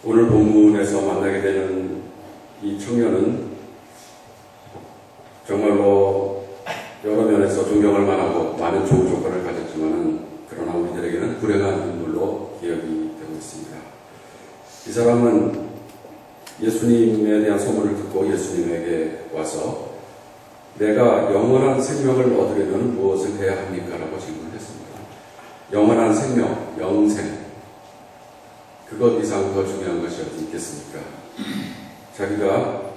오늘 본문에서 만나게 되는 이 청년은 정말로 여러 면에서 존경할 만하고 많은 좋은 조건을 가졌지만은 그러나 우리들에게는 불행한 인물로 기억이 되고 있습니다. 이 사람은 예수님에 대한 소문을 듣고 예수님에게 와서 내가 영원한 생명을 얻으려면 무엇을 해야 합니까? 라고 질문했습니다. 영원한 생명, 영생, 그것 이상 더 중요한 것이 어디 있겠습니까? 자기가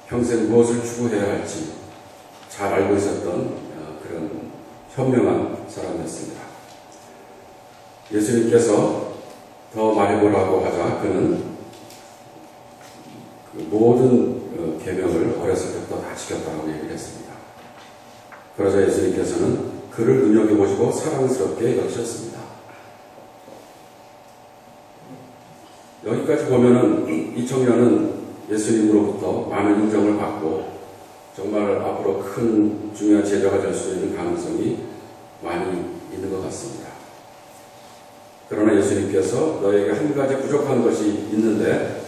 평생 무엇을 추구해야 할지 잘 알고 있었던 그런 현명한 사람이었습니다. 예수님께서 더 말해보라고 하자 그는 그 모든 계명을 어렸을 때부터 다 지켰다고 얘기를 했습니다. 그러자 예수님께서는 그를 눈여겨보시고 사랑스럽게 여기셨습니다. 여기까지 보면은 이 청년은 예수님으로부터 많은 인정을 받고 정말 앞으로 큰 중요한 제자가 될 수 있는 가능성이 많이 있는 것 같습니다. 그러나 예수님께서 너에게 한 가지 부족한 것이 있는데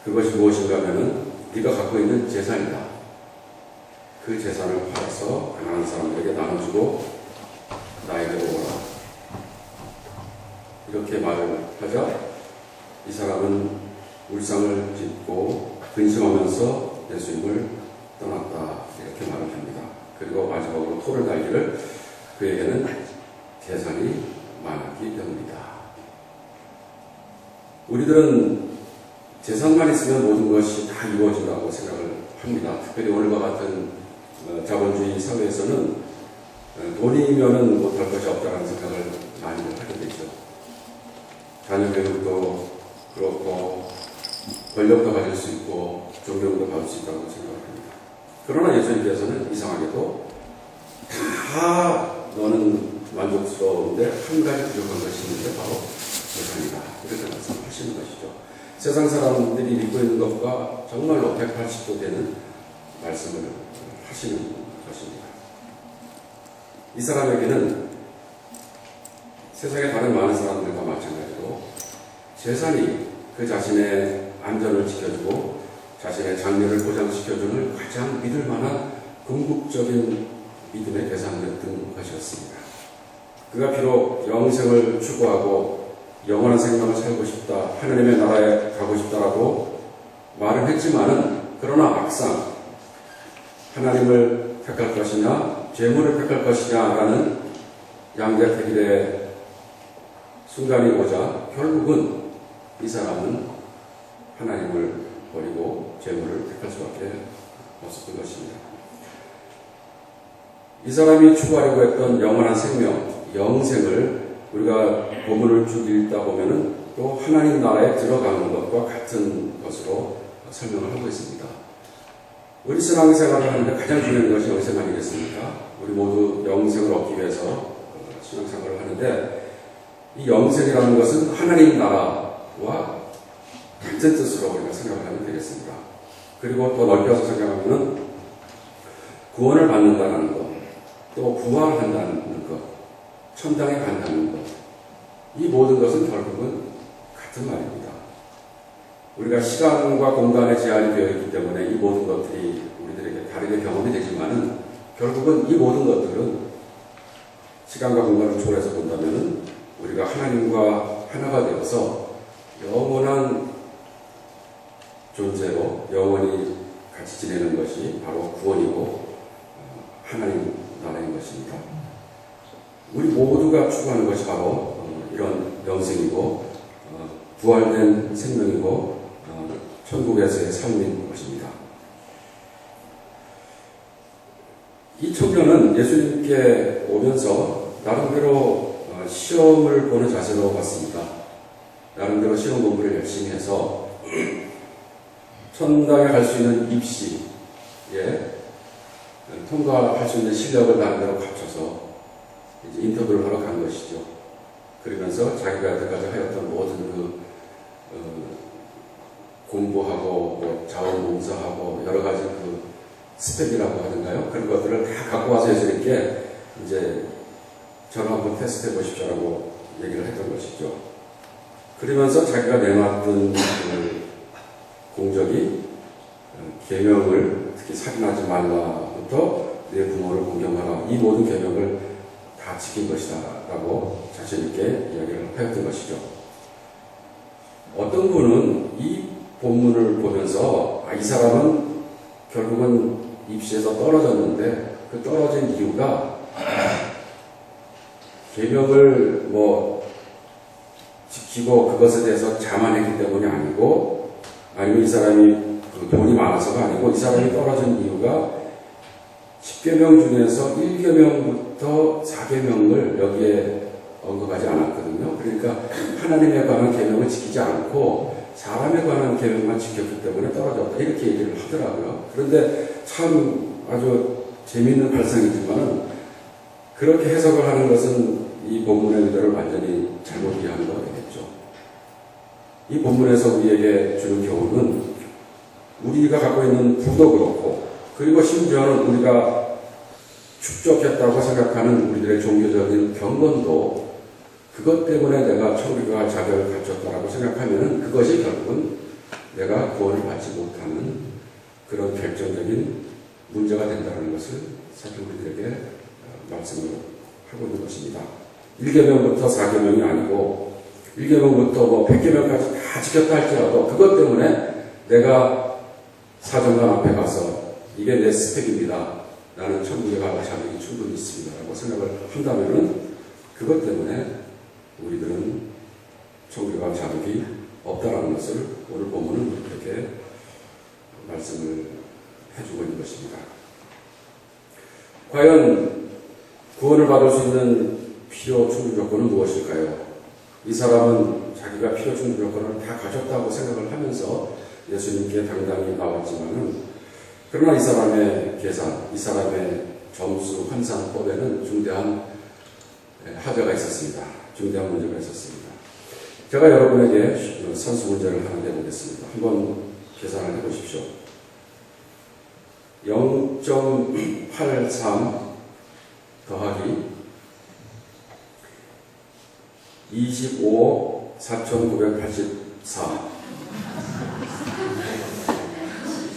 그것이 무엇인가 하면은 네가 갖고 있는 재산이다. 그 재산을 팔아서 가난한 사람들에게 나눠주고 나에게로 오라. 이렇게 말을 하자 이 사람은 울상을 짓고 근심하면서 예수님을 떠났다. 이렇게 말을 합니다. 그리고 마지막으로 토를 달기를 그에게는 재산이 많았기 때문이다. 우리들은 재산만 있으면 모든 것이 다 이루어진다고 생각을 합니다. 특별히 오늘과 같은 자본주의 사회에서는 돈이면은 못할 것이 없다는 생각을 많이 하게 되죠. 자녀 교육도 그렇고 권력도 가질 수 있고 존경도 받을 수 있다고 생각합니다. 그러나 예수님께서는 이상하게도 다 너는 만족스러운데 한 가지 부족한 것이 있는데 바로 재산이다. 이렇게 말씀하시는 것이죠. 세상 사람들이 믿고 있는 것과 정말로 180도 되는 말씀을 하시는 것입니다. 이 사람에게는 세상의 다른 많은 사람들과 마찬가지로 재산이 그 자신의 안전을 지켜주고 자신의 장래를 보장시켜주는 가장 믿을 만한 궁극적인 믿음의 대상이었던 것이었습니다. 그가 비록 영생을 추구하고 영원한 생명을 살고 싶다, 하나님의 나라에 가고 싶다라고 말을 했지만은 그러나 막상 하나님을 택할 것이냐 재물을 택할 것이냐라는 양대택일의 순간이 오자 결국은 이 사람은 하나님을 버리고 재물을 택할 수밖에 없었던 것입니다. 이 사람이 추구하려고 했던 영원한 생명, 영생을 우리가 본문을 쭉 읽다 보면은 또 하나님 나라에 들어가는 것과 같은 것으로 설명을 하고 있습니다. 우리 신앙생활을 하는데 가장 중요한 것이 영생 아니겠습니까? 우리 모두 영생을 얻기 위해서 신앙생활을 하는데 이 영생이라는 것은 하나님 나라와 같은 뜻으로 우리가 생각을 하면 되겠습니다. 그리고 또 넓혀서 생각하면 구원을 받는다는 것, 또 부활한다는 것, 천당에 간다는 것, 이 모든 것은 결국은 같은 말입니다. 우리가 시간과 공간에 제한이 되어 있기 때문에 이 모든 것들이 우리들에게 다르게 경험이 되지만은 결국은 이 모든 것들은 시간과 공간을 초월해서 본다면은 우리가 하나님과 하나가 되어서 영원한 존재로 영원히 같이 지내는 것이 바로 구원이고 하나님 나라인 것입니다. 우리 모두가 추구하는 것이 바로 이런 영생이고 부활된 생명이고 천국에서의 삶인 것입니다. 이 청년은 예수님께 오면서 나름대로 시험을 보는 자세로 봤습니다. 나름대로 시험 공부를 열심히 해서 천당에 갈 수 있는 입시에 통과할 수 있는 실력을 나름대로 갖춰서 이제 인터뷰를 하러 간 것이죠. 그러면서 자기가 여태까지 하였던 모든 공부하고 뭐 자원봉사하고 여러 가지 스펙이라고 하던가요? 그런 것들을 다 갖고 와서 예수님께 이제 저를 한번 테스트해 보십시오라고 얘기를 했던 것이죠. 그러면서 자기가 내놨던 그 공적이 계명을, 특히 살인하지 말라부터 내 부모를 공경하라, 이 모든 계명을 다 지킨 것이다 라고 자신있게 이야기를 하였던 것이죠. 어떤 분은 이 본문을 보면서 이 사람은 결국은 입시에서 떨어졌는데 그 떨어진 이유가 계명을 지키고 그것에 대해서 자만했기 때문이 아니고, 아니면 이 사람이 돈이 많아서가 아니고, 이 사람이 떨어진 이유가 10계명 중에서 1계명부터 4계명을 여기에 언급하지 않았거든요. 그러니까 하나님에 관한 계명을 지키지 않고 사람에 관한 계명만 지켰기 때문에 떨어졌다, 이렇게 얘기를 하더라고요. 그런데 참 아주 재미있는 발상이지만 그렇게 해석을 하는 것은 이 본문의 의도를 완전히 잘못 이해한 거 되겠죠. 이 본문에서 우리에게 주는 교훈은 우리가 갖고 있는 부도 그렇고, 그리고 심지어는 우리가 축적했다고 생각하는 우리들의 종교적인 경건도 그것 때문에 내가 천국에 갈 자격을 갖췄다라고 생각하면 그것이 결국은 내가 구원을 받지 못하는 그런 결정적인 문제가 된다는 것을 사실 우리들에게 말씀을 하고 있는 것입니다. 1계명부터 4계명이 아니고 1계명부터 100계명까지 다 지켰다 할지라도 그것 때문에 내가 사정관 앞에 가서 이게 내 스펙입니다, 나는 천국에 갈 자격이 충분히 있습니다 라고 생각을 한다면은 그것 때문에 우리들은 천국에 갈 자격이 없다라는 것을 오늘 본문은 이렇게 말씀을 해주고 있는 것입니다. 과연 구원을 받을 수 있는 필요 충분 조건은 무엇일까요? 이 사람은 자기가 필요 충분 조건을 다 가졌다고 생각을 하면서 예수님께 당당히 나왔지만은, 그러나 이 사람의 계산, 이 사람의 점수 환산법에는 중대한 하자가 있었습니다. 중대한 문제가 있었습니다. 제가 여러분에게 산수 문제를 하나 내보겠습니다. 한번 계산을 해보십시오. 0.83 더하기 25억 4,984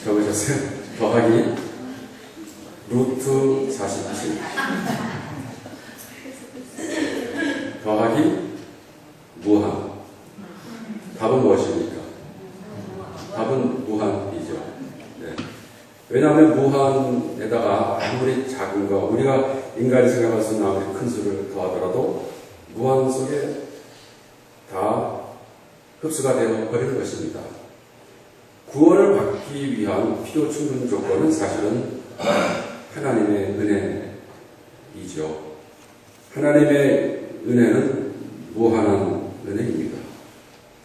적으셨어요? 더하기 루트 47 더하기 무한. 답은 무엇입니까? 답은 무한이죠. 네. 왜냐하면 무한에다가 아무리 작은 거, 우리가 인간이 생각할 수 있는 아무리 큰 수를 더하더라도 무한 속에 다 흡수가 되어 버리는 것입니다. 구원을 받기 위한 필요 충분 조건은 사실은 하나님의 은혜이죠. 하나님의 은혜는 무한한 은혜입니다.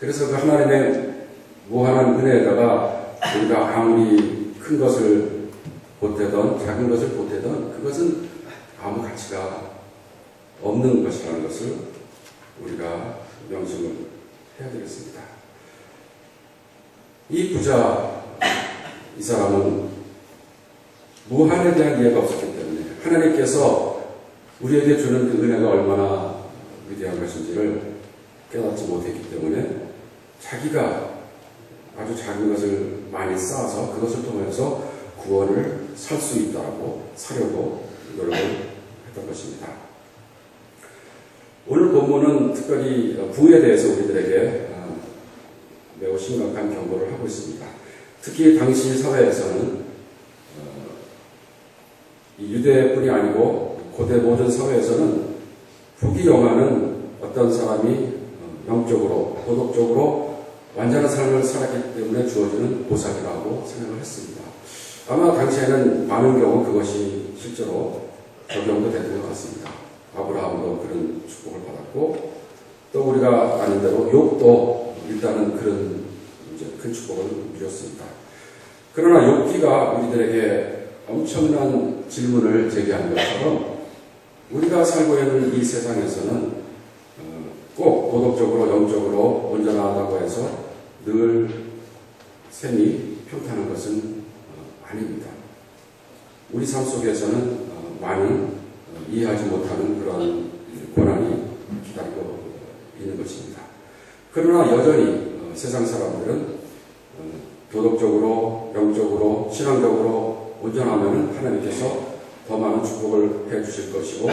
그래서 그 하나님의 무한한 은혜에다가 우리가 아무리 큰 것을 보태던 작은 것을 보태던 그것은 아무 가치가 없는 것이라는 것을 우리가 명심을 해야 되겠습니다. 이 부자, 이 사람은 무한에 대한 이해가 없었기 때문에 하나님께서 우리에게 주는 그 은혜가 얼마나 위대한 것인지를 깨닫지 못했기 때문에 자기가 아주 작은 것을 많이 쌓아서 그것을 통해서 구원을 살 수 있다고 사려고 노력을 했던 것입니다. 오늘 본문은 특별히 부에 대해서 우리들에게 매우 심각한 경고를 하고 있습니다. 특히 당시 사회에서는 유대뿐이 아니고 고대 모든 사회에서는 부귀영화는 어떤 사람이 영적으로 도덕적으로 완전한 삶을 살았기 때문에 주어지는 보상이라고 생각을 했습니다. 아마 당시에는 많은 경우 그것이 실제로 적용도 됐던 것 같습니다. 아브라함도 그런 축복을 받았고, 또 우리가 아는 대로 욥도 일단은 그런 이제 큰 축복을 누렸습니다. 그러나 욥기가 우리들에게 엄청난 질문을 제기하는 것처럼 우리가 살고 있는 이 세상에서는 꼭 도덕적으로 영적으로 온전하다고 해서 늘 생이 평탄한 것은 아닙니다. 우리 삶 속에서는 많은 이해하지 못하는 그런 고난이 기다리고 있는 것입니다. 그러나 여전히 세상 사람들은 도덕적으로, 영적으로, 신앙적으로 온전하면 하나님께서 더 많은 축복을 해 주실 것이고,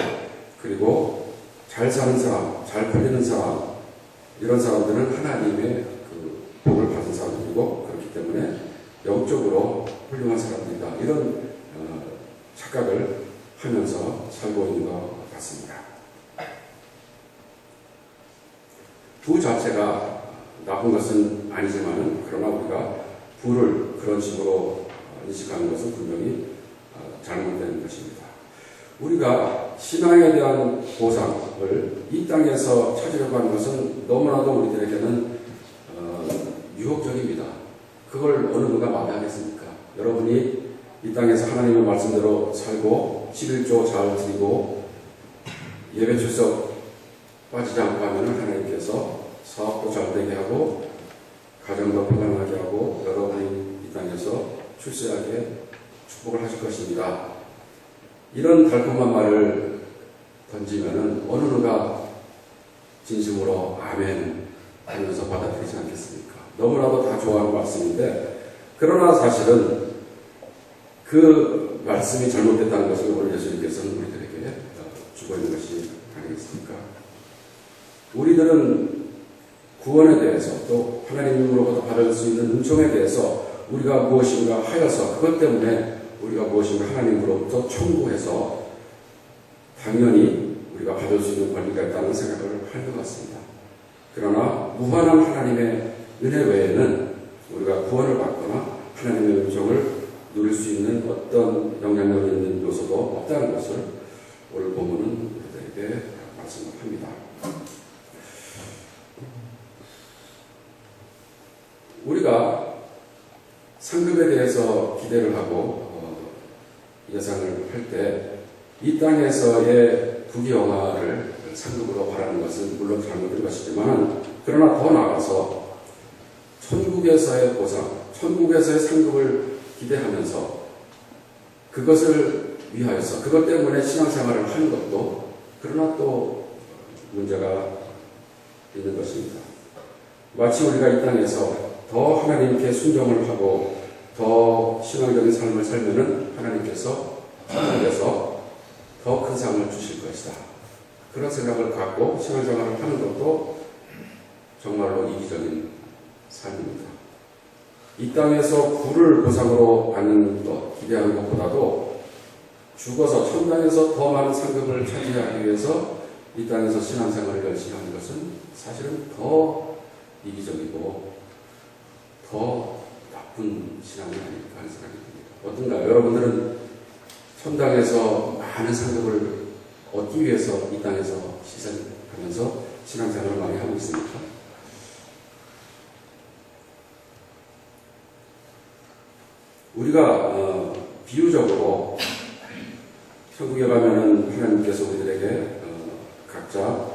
그리고 잘 사는 사람, 잘 풀리는 사람, 이런 사람들은 하나님의 그 복을 받은 사람들이고, 그렇기 때문에 영적으로 훌륭한 사람들이다. 이런 착각을 하면서 살고 있는 것 같습니다. 부 자체가 나쁜 것은 아니지만, 그러나 우리가 부를 그런 식으로 인식하는 것은 분명히 잘못된 것입니다. 우리가 신앙에 대한 보상을 이 땅에서 찾으려고 하는 것은 너무나도 우리들에게는 유혹적입니다. 그걸 어느 누가 마다하겠습니까? 여러분이 이 땅에서 하나님의 말씀대로 살고 11조 잘 드리고 예배 출석 빠지지 않고 하면 하나님께서 사업도 잘 되게 하고 가정도 평안하게 하고 여러분이 이 땅에서 출세하게 축복을 하실 것입니다. 이런 달콤한 말을 던지면은 어느 누가 진심으로 아멘 하면서 받아들이지 않겠습니까? 너무나도 다 좋아하는 말씀인데, 그러나 사실은 그 말씀이 잘못됐다는 것을 오늘 예수님께서는 우리들에게 주고 있는 것이 아니겠습니까? 우리들은 구원에 대해서 또 하나님으로부터 받을 수 있는 은총에 대해서 우리가 무엇인가 하여서 그것 때문에 우리가 무엇인가 하나님으로부터 청구해서 당연히 우리가 받을 수 있는 권리가 있다는 생각을 할 것 같습니다. 그러나 무한한 하나님의 은혜 외에는 우리가 구원을 받거나 하나님의 은총을 누릴 수 있는 어떤 영향력 있는 요소도 없다는 것을 오늘 본문은 우리들에게 말씀을 합니다. 우리가 상급에 대해서 기대를 하고 예상을 할 때 이 땅에서의 부귀영화를 상급으로 바라는 것은 물론 잘못된 것이지만, 그러나 더 나아가서 천국에서의 보상, 천국에서의 상급을 기대하면서 그것을 위하여서 그것 때문에 신앙생활을 하는 것도 그러나 또 문제가 있는 것입니다. 마치 우리가 이 땅에서 더 하나님께 순종을 하고 더 신앙적인 삶을 살면은 하나님께서 하나님께서 더 큰 상을 주실 것이다. 그런 생각을 갖고 신앙생활을 하는 것도 정말로 이기적인 삶입니다. 이 땅에서 부를 보상으로 받는 것, 기대하는 것보다도 죽어서 천당에서 더 많은 상급을 차지하기 위해서 이 땅에서 신앙생활을 열심히 하는 것은 사실은 더 이기적이고 더 나쁜 신앙이 아닐까 하는 생각이 듭니다. 어떤가요? 여러분들은 천당에서 많은 상급을 얻기 위해서 이 땅에서 희생하면서 신앙생활을 많이 하고 있습니까? 우리가 비유적으로 천국에 가면은 하나님께서 우리들에게 각자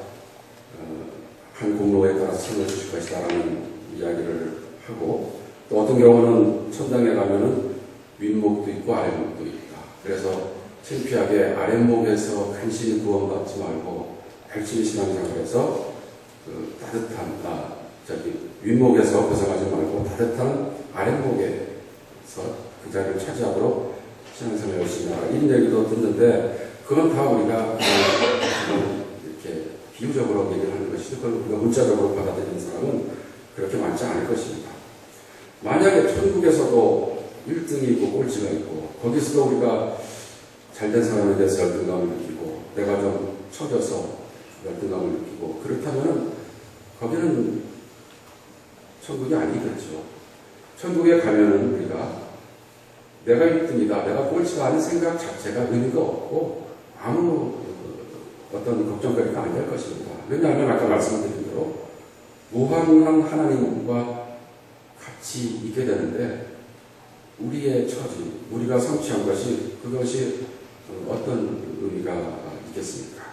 한 공로에 따라서 상을 주실 것이다라는 이야기를 하고, 또 어떤 경우는 천당에 가면은 윗목도 있고 아랫목도 있다. 그래서 창피하게 아랫목에서 간신히 구원받지 말고 열심히 신앙생활해서 그 따뜻한 윗목에서 벗어나지 말고 따뜻한 아랫목에서 그 자리를 차지하도록 신앙생활 열심히 하라, 이런 얘기도 듣는데, 그건 다 우리가 이렇게 비유적으로 얘기를 하는 것이죠. 그걸 우리가 문자적으로 받아들이는 사람은 그렇게 많지 않을 것입니다. 만약에 천국에서도 1등이 있고 꼴찌가 있고 거기서도 우리가 잘된 사람에 대해서 열등감을 느끼고 내가 좀 처져서 열등감을 느끼고 그렇다면 거기는 천국이 아니겠죠. 천국에 가면은 우리가 내가 1등이다, 내가 꼴찌가 아닌 생각 자체가 의미가 없고 아무 어떤 걱정거리가 안 될 것입니다. 왜냐하면 아까 말씀드린 대로 무한한 하나님과 같이 있게 되는데, 우리의 처지, 우리가 성취한 것이 그것이 어떤 의미가 있겠습니까?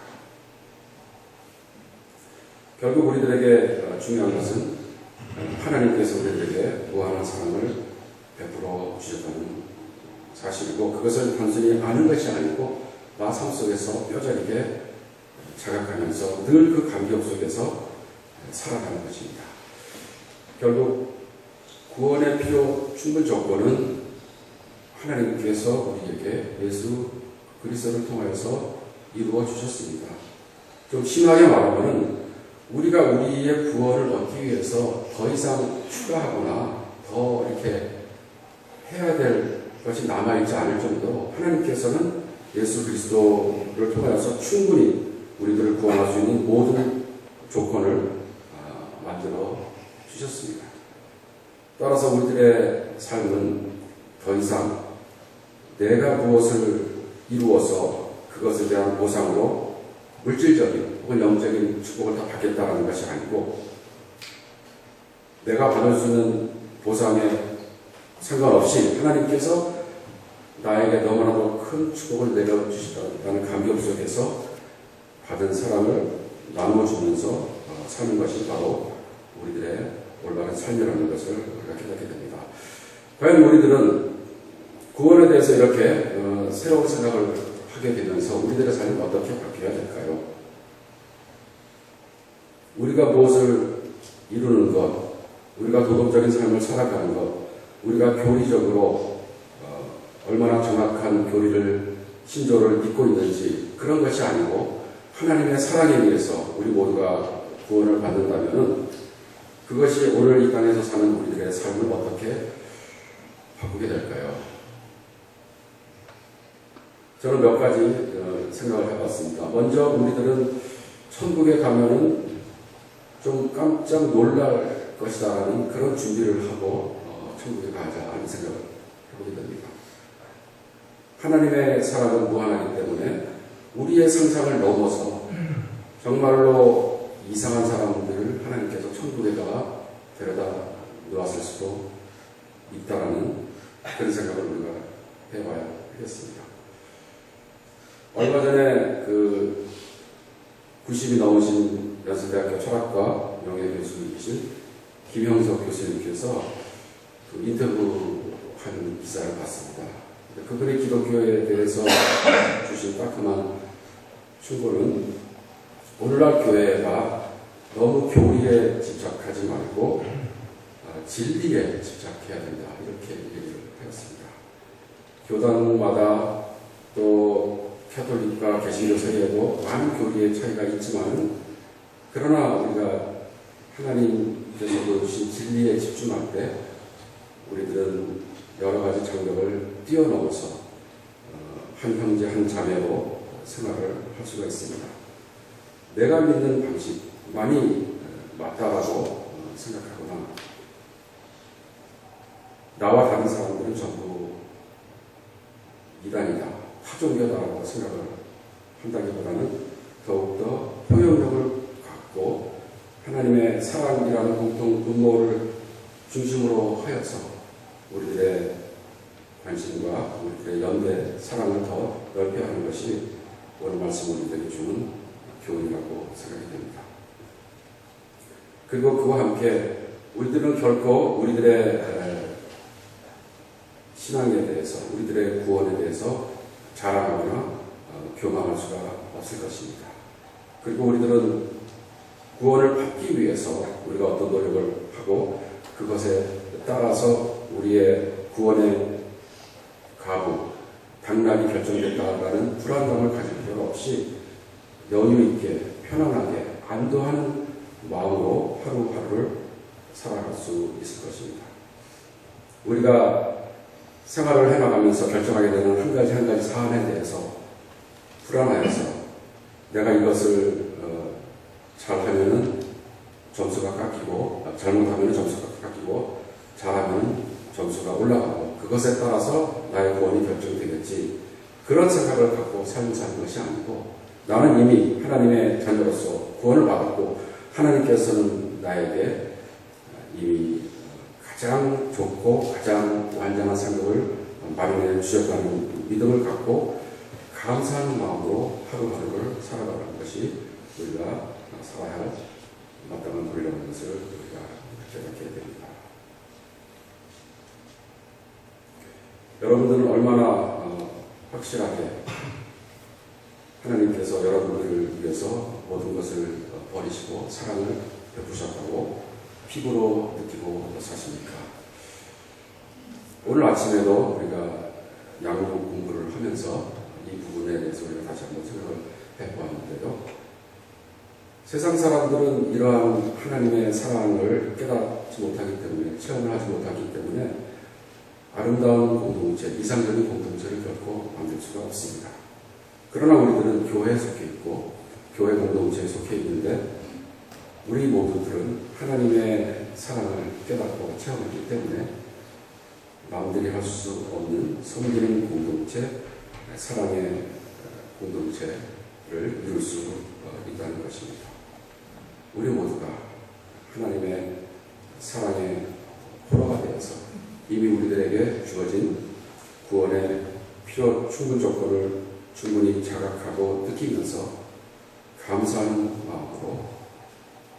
결국 우리들에게 중요한 것은 하나님께서 우리들에게 무한한 사랑을 베풀어 주셨다는 사실이고, 그것을 단순히 아는 것이 아니고 나 삶 속에서 뼈저리게 자각하면서 늘 그 감격 속에서 살아가는 것입니다. 결국 구원의 필요 충분 조건은 하나님께서 우리에게 예수 그리스도를 통하여서 이루어 주셨습니다. 좀 심하게 말하면 우리가 우리의 구원을 얻기 위해서 더 이상 추가하거나 더 이렇게 해야 될 것이 남아있지 않을 정도로 하나님께서는 예수 그리스도를 통하여서 충분히 우리들을 구원할 수 있는 모든 조건을 만들어 주셨습니다. 따라서 우리들의 삶은 더 이상 내가 무엇을 이루어서 그것에 대한 보상으로 물질적인 혹은 영적인 축복을 다 받겠다는 것이 아니고 내가 받을 수 있는 보상에 상관없이 하나님께서 나에게 너무나도 큰 축복을 내려주시다는 감격 속에서 받은 사랑을 나누어주면서 사는 것이 바로 우리들의 올바른 삶이라는 것을 우리가 깨닫게 됩니다. 과연 우리들은 구원에 대해서 이렇게 새로운 생각을 하게 되면서 우리들의 삶이 어떻게 바뀌어야 될까요? 우리가 무엇을 이루는 것, 우리가 도덕적인 삶을 살아가는 것, 우리가 교리적으로 얼마나 정확한 교리를, 신조를 믿고 있는지 그런 것이 아니고 하나님의 사랑에 의해서 우리 모두가 구원을 받는다면 그것이 오늘 이 땅에서 사는 우리들의 삶을 어떻게 바꾸게 될까요? 저는 몇 가지 생각을 해봤습니다. 먼저 우리들은 천국에 가면은 좀 깜짝 놀랄 것이다라는 그런 준비를 하고 천국에 가자는 생각을 해보게 됩니다. 하나님의 사랑은 무한하기 때문에 우리의 상상을 넘어서 정말로 이상한 사람들을 하나님께서 천국에다가 데려다 놓았을 수도 있다라는 그런 생각을 우리가 해봐야 하겠습니다. 얼마 전에 90이 넘으신 연세대학교 철학과 명예교수이신 김형석 교수님께서 인터뷰한 기사를 봤습니다. 그분의 기독교에 대해서 주신 따끔한 충고는 오늘날 교회가 너무 교리에 집착하지 말고 진리에 집착해야 된다. 이렇게 얘기를 하였습니다. 교단마다 또 캐톨릭과 개신교 사이에도 많은 교리의 차이가 있지만 그러나 우리가 하나님께서 보여주신 진리에 집중할 때 우리들은 여러 가지 장벽을 뛰어넘어서 한 형제 한 자매로 생활을 할 수가 있습니다. 내가 믿는 방식만이 맞다라고 생각하거나 나와 다른 사람들은 전부 이단이다, 타종교다라고 생각을 한다기보다는 더욱더 포용력을 갖고 하나님의 사랑이라는 공통 분모를 중심으로 하여서 우리들의 관심과 우리들의 연대, 사랑을 더 넓게 하는 것이 오늘 말씀 우리들에게 주는 교훈이라고 생각이 됩니다. 그리고 그와 함께 우리들은 결코 우리들의 신앙에 대해서, 우리들의 구원에 대해서 자랑하거나 교만할 수가 없을 것입니다. 그리고 우리들은 구원을 받기 위해서 우리가 어떤 노력을 하고 그것에 따라서 우리의 구원의 가부, 당락이 결정됐다라는 불안감을 가질 필요가 없이 여유 있게 편안하게 안도하는 마음으로 하루하루를 살아갈 수 있을 것입니다. 우리가 생활을 해나가면서 결정하게 되는 한 가지 한 가지 사안에 대해서 불안하여서 내가 이것을 잘하면은 점수가 깎이고 잘못하면 점수가 깎이고 잘하면 점수가 올라가고 그것에 따라서 나의 구원이 결정되겠지, 그런 생각을 갖고 삶을 사는 것이 아니고 나는 이미 하나님의 자녀로서 구원을 받았고 하나님께서는 나에게 이미 가장 좋고 가장 완전한 생각을 마련해 주셨다는 믿음을 갖고 감사하는 마음으로 하루하루를 살아가는 것이 우리가 살아야 할 마땅한 도리라는 것을 우리가 깨닫게 됩니다. 여러분들은 얼마나 확실하게 하나님께서 여러분들을 위해서 모든 것을 버리시고 사랑을 베푸셨다고 피부로 느끼고 사십니까? 오늘 아침에도 우리가 양육 공부를 하면서 이 부분에 대해서 우리가 다시 한번 생각을 해보았는데요. 세상 사람들은 이러한 하나님의 사랑을 깨닫지 못하기 때문에, 체험을 하지 못하기 때문에 아름다운 공동체, 이상적인 공동체를 결코 만들 수가 없습니다. 그러나 우리들은 교회에 속해 있고 교회 공동체에 속해 있는데 우리 모두들은 하나님의 사랑을 깨닫고 체험했기 때문에 남들이 할 수 없는 섬기는 공동체, 사랑의 공동체를 이룰 수 있다는 것입니다. 우리 모두가 하나님의 사랑의 포로가 되어서 이미 우리들에게 주어진 구원의 필요 충분 조건을 충분히 자각하고 느끼면서 감사하는 마음으로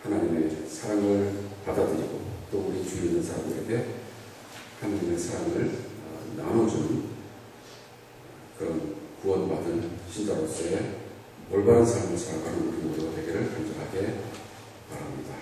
하나님의 사랑을 받아들이고 또 우리 주위에 있는 사람들에게 하나님의 사랑을 나눠주는 그런 구원받은 신자로서의 올바른 삶을 살아가는 우리 모두가 되기를 간절하게 바랍니다.